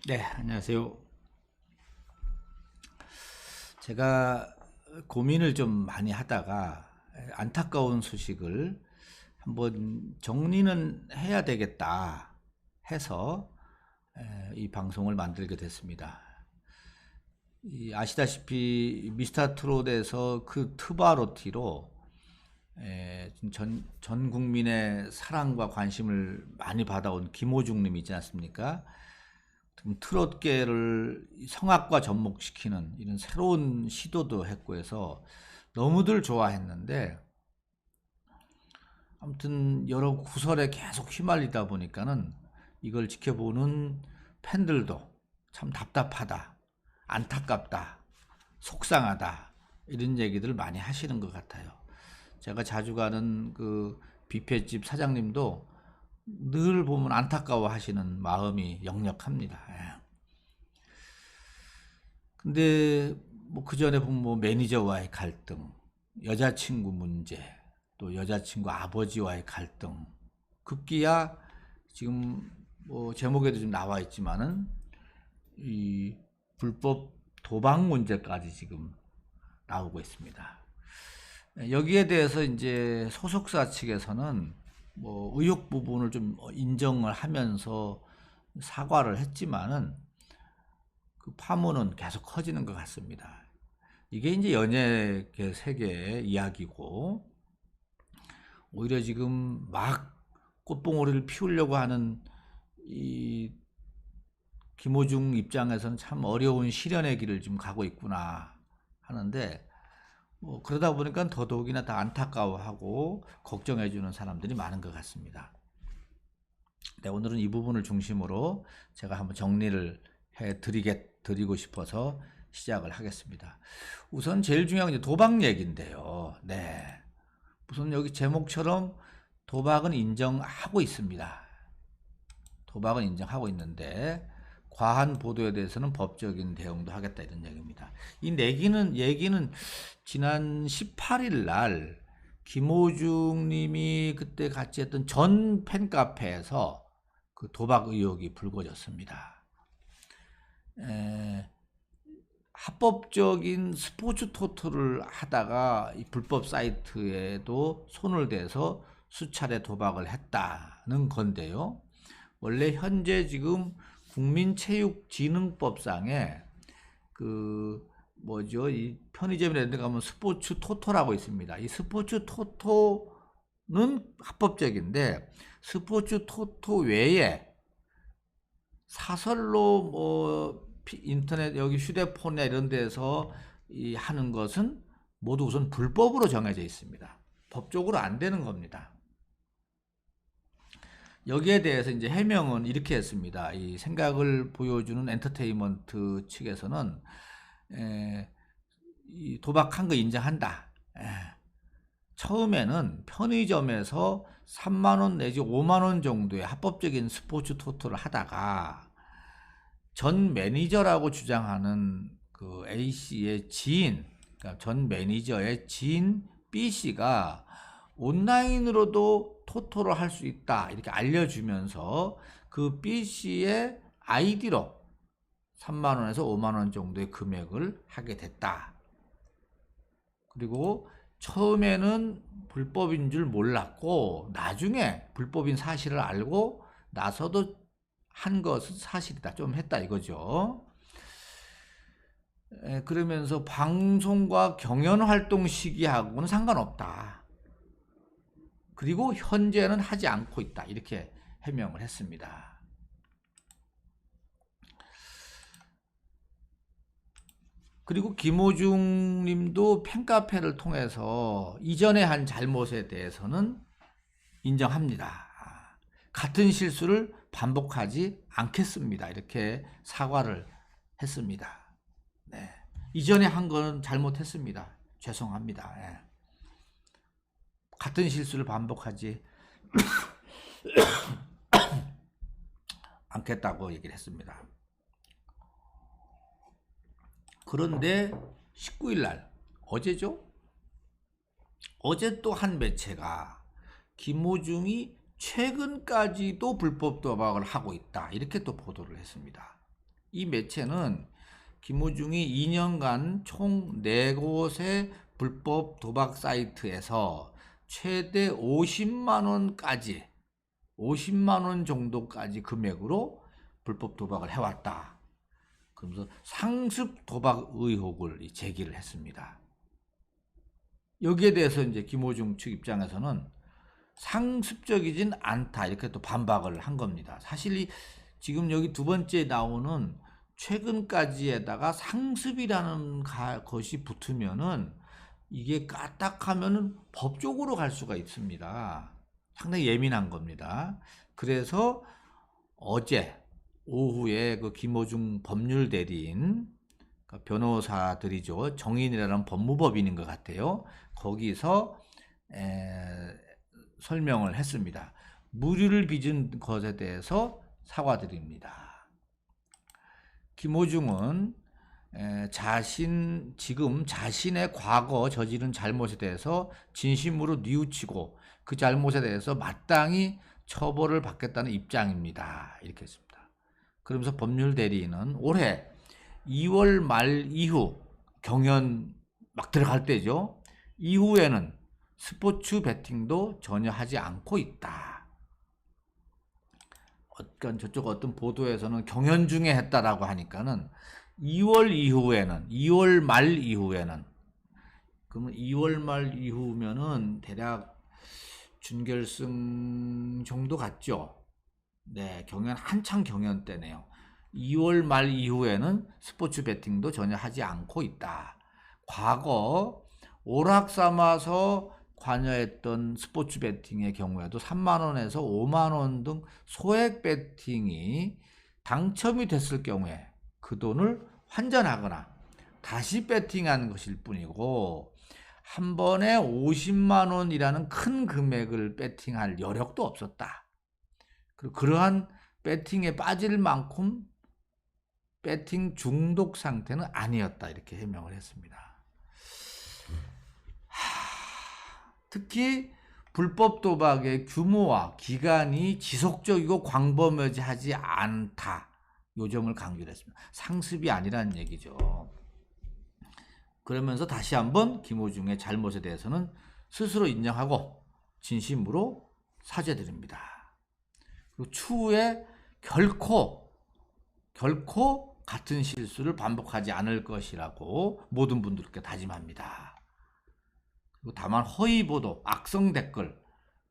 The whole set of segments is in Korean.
네, 안녕하세요. 제가 고민을 좀 많이 하다가 안타까운 소식을 한번 정리는 해야 되겠다 해서 이 방송을 만들게 됐습니다. 아시다시피 미스터 트롯에서 그 트바로티로 전 국민의 사랑과 관심을 많이 받아온 김호중 님 있지 않습니까? 트롯계를 성악과 접목시키는 이런 새로운 시도도 했고 해서 너무들 좋아했는데, 아무튼 여러 구설에 계속 휘말리다 보니까는 이걸 지켜보는 팬들도 참 답답하다, 안타깝다, 속상하다, 이런 얘기들 많이 하시는 것 같아요. 제가 자주 가는 그 뷔페집 사장님도 늘 보면 안타까워 하시는 마음이 역력합니다. 예. 근데 뭐 그 전에 보면 뭐 매니저와의 갈등, 여자친구 문제, 또 여자친구 아버지와의 갈등, 급기야 지금 뭐 제목에도 좀 나와 있지만은 이 불법 도박 문제까지 지금 나오고 있습니다. 여기에 대해서 이제 소속사 측에서는 뭐 의혹 부분을 좀 인정을 하면서 사과를 했지만은 그 파문은 계속 커지는 것 같습니다. 이게 이제 연예계 세계의 이야기고, 오히려 지금 막 꽃봉오리를 피우려고 하는 이 김호중 입장에서는 참 어려운 시련의 길을 지금 가고 있구나 하는데, 뭐 그러다 보니까 더더욱이나 다 안타까워하고 걱정해주는 사람들이 많은 것 같습니다. 네, 오늘은 이 부분을 중심으로 제가 한번 정리를 드리고 싶어서 시작을 하겠습니다. 우선 제일 중요한 게 도박 얘기인데요. 네. 우선 여기 제목처럼 도박은 인정하고 있습니다. 도박은 인정하고 있는데 과한 보도에 대해서는 법적인 대응도 하겠다, 이런 얘기입니다. 이 얘기는 지난 18일 날 김호중 님이 그때 같이 했던 전 팬카페에서 그 도박 의혹이 불거졌습니다. 합법적인 스포츠 토토를 하다가 이 불법 사이트에도 손을 대서 수차례 도박을 했다는 건데요. 원래 현재 지금 국민체육진흥법상에 그 뭐죠, 이 편의점이나 이런 데 가면 스포츠 토토라고 있습니다. 이 스포츠 토토는 합법적인데 스포츠 토토 외에 사설로 뭐 인터넷 여기 휴대폰이나 이런 데서 하는 것은 모두 우선 불법으로 정해져 있습니다. 법적으로 안 되는 겁니다. 여기에 대해서 이제 해명은 이렇게 했습니다. 이 생각을 보여주는 엔터테인먼트 측에서는 이 도박한 거 인정한다. 처음에는 편의점에서 3만 원 내지 5만 원 정도의 합법적인 스포츠 토토를 하다가 전 매니저라고 주장하는 그 A씨의 지인, 그러니까 전 매니저의 지인 B씨가 온라인으로도 토토를 할 수 있다, 이렇게 알려주면서 그 B씨의 아이디로 3만 원에서 5만 원 정도의 금액을 하게 됐다. 그리고 처음에는 불법인 줄 몰랐고 나중에 불법인 사실을 알고 나서도 한 것은 사실이다, 좀 했다 이거죠. 그러면서 방송과 경연 활동 시기하고는 상관없다. 그리고 현재는 하지 않고 있다, 이렇게 해명을 했습니다. 그리고 김호중 님도 팬카페를 통해서 이전에 한 잘못에 대해서는 인정합니다. 같은 실수를 반복하지 않겠습니다, 이렇게 사과를 했습니다. 네. 이전에 한 거는 잘못했습니다. 죄송합니다. 예. 같은 실수를 반복하지 않겠다고 얘기를 했습니다. 그런데 19일 날, 어제죠? 어제 또 한 매체가 김호중이 최근까지도 불법 도박을 하고 있다, 이렇게 또 보도를 했습니다. 이 매체는 김호중이 2년간 총 4곳의 불법 도박 사이트에서 최대 50만 원까지 50만 원 정도까지 금액으로 불법 도박을 해왔다. 그러면서 상습 도박 의혹을 제기를 했습니다. 여기에 대해서 이제 김호중 측 입장에서는 상습적이진 않다 이렇게 또 반박을 한 겁니다. 사실 지금 여기 두 번째 나오는 최근까지에다가 상습이라는 것이 붙으면은 이게 까딱하면은 법적으로 갈 수가 있습니다. 상당히 예민한 겁니다. 그래서 어제 오후에 그 김호중 법률 대리인, 변호사들이죠. 정인이라는 법무법인인 것 같아요. 거기서 설명을 했습니다. 무리를 빚은 것에 대해서 사과드립니다. 김호중은 지금 자신의 과거 저지른 잘못에 대해서 진심으로 뉘우치고 그 잘못에 대해서 마땅히 처벌을 받겠다는 입장입니다. 이렇게 했습니다. 그러면서 법률 대리인은 올해 2월 말 이후 경연 막 들어갈 때죠. 이후에는 스포츠 베팅도 전혀 하지 않고 있다. 저쪽 어떤 보도에서는 경연 중에 했다라고 하니까는 2월 말 이후에는 그러면 2월 말 이후면은 대략 준결승 정도 같죠. 네, 한창 경연 때네요. 2월 말 이후에는 스포츠 베팅도 전혀 하지 않고 있다. 과거 오락 삼아서 관여했던 스포츠 베팅의 경우에도 3만 원에서 5만 원 등 소액 베팅이 당첨이 됐을 경우에 그 돈을 환전하거나 다시 베팅한 것일 뿐이고 한 번에 50만 원이라는 큰 금액을 베팅할 여력도 없었다. 그리고 그러한 베팅에 빠질 만큼 베팅 중독 상태는 아니었다. 이렇게 해명을 했습니다. 특히 불법 도박의 규모와 기간이 지속적이고 광범위하지 않다. 요 점을 강조를 했습니다. 상습이 아니라는 얘기죠. 그러면서 다시 한번 김호중의 잘못에 대해서는 스스로 인정하고 진심으로 사죄드립니다. 그리고 추후에 결코 같은 실수를 반복하지 않을 것이라고 모든 분들께 다짐합니다. 그리고 다만 허위 보도, 악성 댓글,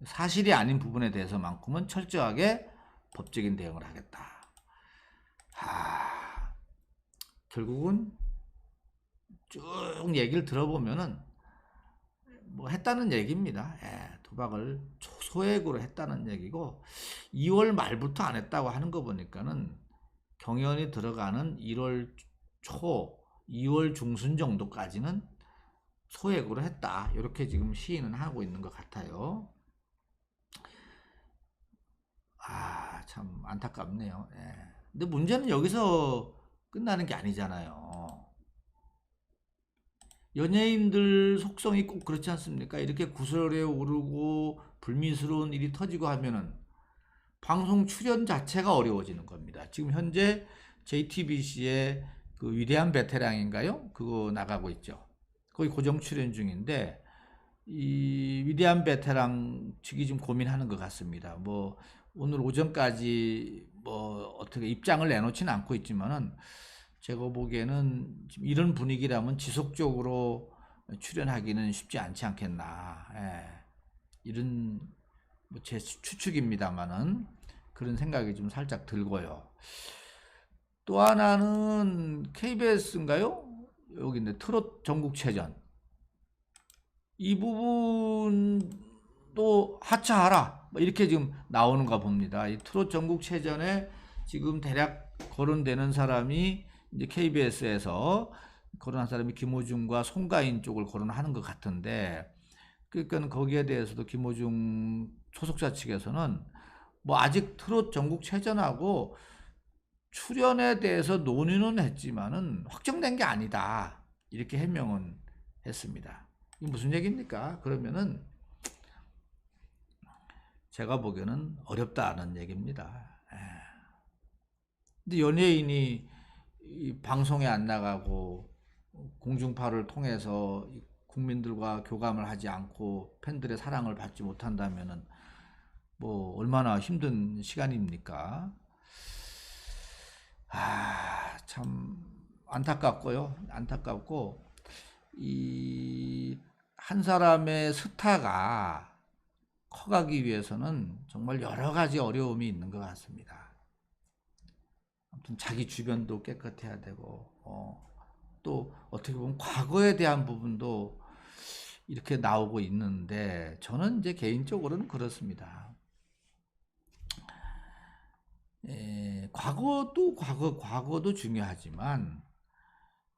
사실이 아닌 부분에 대해서만큼은 철저하게 법적인 대응을 하겠다. 결국은 쭉 얘기를 들어보면은 뭐 했다는 얘기입니다. 도박을 소액으로 했다는 얘기고 2월 말부터 안 했다고 하는 거 보니까는 경연이 들어가는 1월 초, 2월 중순 정도까지는 소액으로 했다. 이렇게 지금 시인은 하고 있는 것 같아요. 참 안타깝네요. 근데 문제는 여기서 끝나는 게 아니잖아요. 연예인들 속성이 꼭 그렇지 않습니까? 이렇게 구설에 오르고 불미스러운 일이 터지고 하면은 방송 출연 자체가 어려워지는 겁니다. 지금 현재 JTBC의 그 위대한 베테랑인가요? 그거 나가고 있죠. 거기 고정 출연 중인데 이 위대한 베테랑 측이 좀 고민하는 것 같습니다. 뭐 오늘 오전까지 뭐 어떻게 입장을 내놓지는 않고 있지만은 제가 보기에는 지금 이런 분위기라면 지속적으로 출연하기는 쉽지 않지 않겠나. 이런 뭐 제 추측입니다만은 그런 생각이 좀 살짝 들고요. 또 하나는 KBS인가요? 여기 있네. 트롯 전국체전. 이 부분도 하차하라. 이렇게 지금 나오는가 봅니다. 이 트롯 전국체전에 지금 대략 거론되는 사람이 이제 KBS에서 거론한 사람이 김호중과 송가인 쪽을 거론하는 것 같은데, 그러니까 거기에 대해서도 김호중 소속사 측에서는 뭐 아직 트롯 전국체전하고 출연에 대해서 논의는 했지만은 확정된 게 아니다. 이렇게 해명은 했습니다. 이게 무슨 얘기입니까? 그러면은 제가 보기에는 어렵다는 얘기입니다. 근데 연예인이 이 방송에 안 나가고 공중파를 통해서 국민들과 교감을 하지 않고 팬들의 사랑을 받지 못한다면은 뭐 얼마나 힘든 시간입니까? 참 안타깝고요. 안타깝고 이 한 사람의 스타가 커가기 위해서는 정말 여러 가지 어려움이 있는 것 같습니다. 아무튼 자기 주변도 깨끗해야 되고 또 어떻게 보면 과거에 대한 부분도 이렇게 나오고 있는데 저는 이제 개인적으로는 그렇습니다. 과거도 중요하지만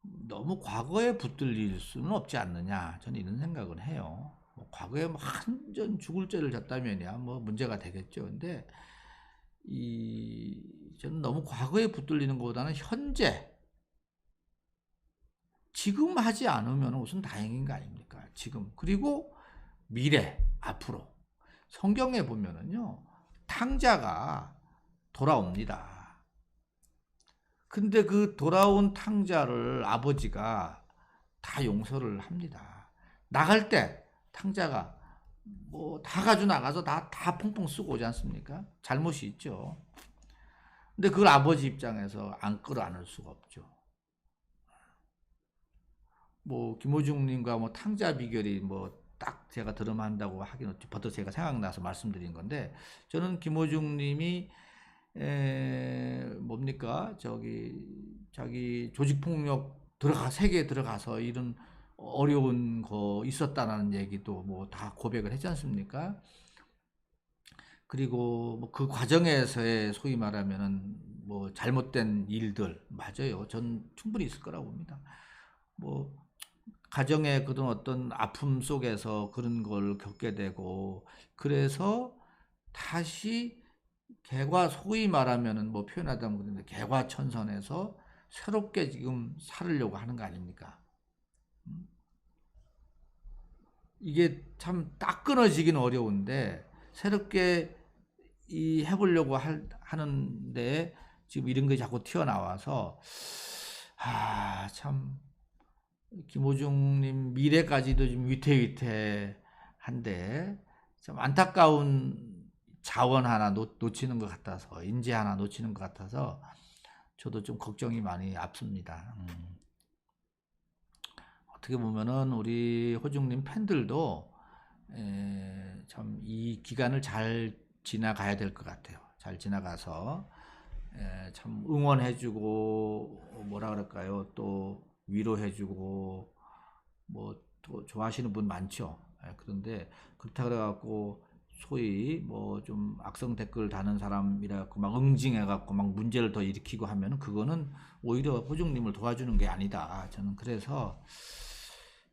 너무 과거에 붙들릴 수는 없지 않느냐, 저는 이런 생각을 해요. 뭐 과거에 뭐 한전 죽을 죄를 졌다면야 뭐 문제가 되겠죠. 근데 저는 너무 과거에 붙들리는 것보다는 현재, 지금 하지 않으면 우선 다행인 거 아닙니까? 지금. 그리고 미래, 앞으로. 성경에 보면은요, 탕자가 돌아옵니다. 근데 그 돌아온 탕자를 아버지가 다 용서를 합니다. 나갈 때 탕자가 뭐 다 가지고 나가서 다 펑펑 쓰고 오지 않습니까? 잘못이 있죠. 근데 그걸 아버지 입장에서 안 끌어안을 수가 없죠. 뭐 김호중님과 뭐 탕자 비결이 뭐 딱 제가 들으면 한다고 하긴 벌써 제가 생각나서 말씀드린 건데, 저는 김호중님이 뭡니까 자기 조직폭력 세계에 들어가서 이런 어려운 거 있었다는 얘기도 뭐 다 고백을 했지 않습니까? 그리고 뭐 그 과정에서의 소위 말하면은 뭐 잘못된 일들, 맞아요. 전 충분히 있을 거라고 봅니다. 뭐 가정의 그런 어떤 아픔 속에서 그런 걸 겪게 되고, 그래서 다시 소위 말하면은 뭐 표현하자면 그런데 개과천선해서 새롭게 지금 살으려고 하는 거 아닙니까? 이게 참 딱 끊어지기는 어려운데 새롭게 해보려고 하는데 지금 이런 게 자꾸 튀어나와서 참 김호중님 미래까지도 좀 위태위태한데 좀 안타까운 자원 하나 놓치는 것 같아서, 인재 하나 놓치는 것 같아서 저도 좀 걱정이 많이 앞섭니다. 어떻게 보면은 우리 호중님 팬들도 참 이 기간을 잘 지나가야 될 것 같아요. 잘 지나가서 참 응원해주고 뭐라 그럴까요? 또 위로해주고 뭐 또 좋아하시는 분 많죠. 그런데 그렇다 그래갖고 소위 뭐 좀 악성 댓글 다는 사람이라 갖고 막 응징해갖고 막 문제를 더 일으키고 하면은 그거는 오히려 호중님을 도와주는 게 아니다. 저는 그래서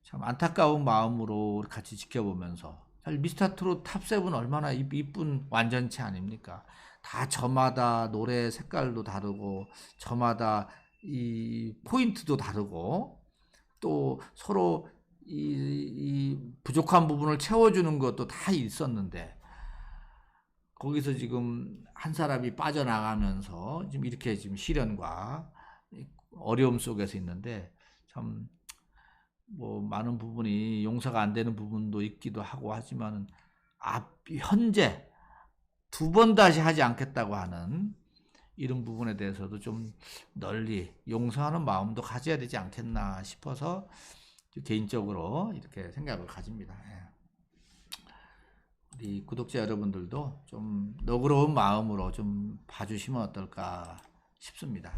참 안타까운 마음으로 같이 지켜보면서, 사실 미스터트롯 탑7 얼마나 이쁜 완전체 아닙니까? 다 저마다 노래 색깔도 다르고 저마다 이 포인트도 다르고 또 서로 이 부족한 부분을 채워주는 것도 다 있었는데, 거기서 지금 한 사람이 빠져나가면서 지금 이렇게 지금 시련과 어려움 속에서 있는데, 참 뭐 많은 부분이 용서가 안 되는 부분도 있기도 하고 하지만은 현재 두 번 다시 하지 않겠다고 하는 이런 부분에 대해서도 좀 널리 용서하는 마음도 가져야 되지 않겠나 싶어서 개인적으로 이렇게 생각을 가집니다. 우리 구독자 여러분들도 좀 너그러운 마음으로 좀 봐주시면 어떨까 싶습니다.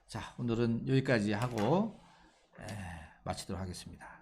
자, 오늘은 여기까지 하고 마치도록 하겠습니다.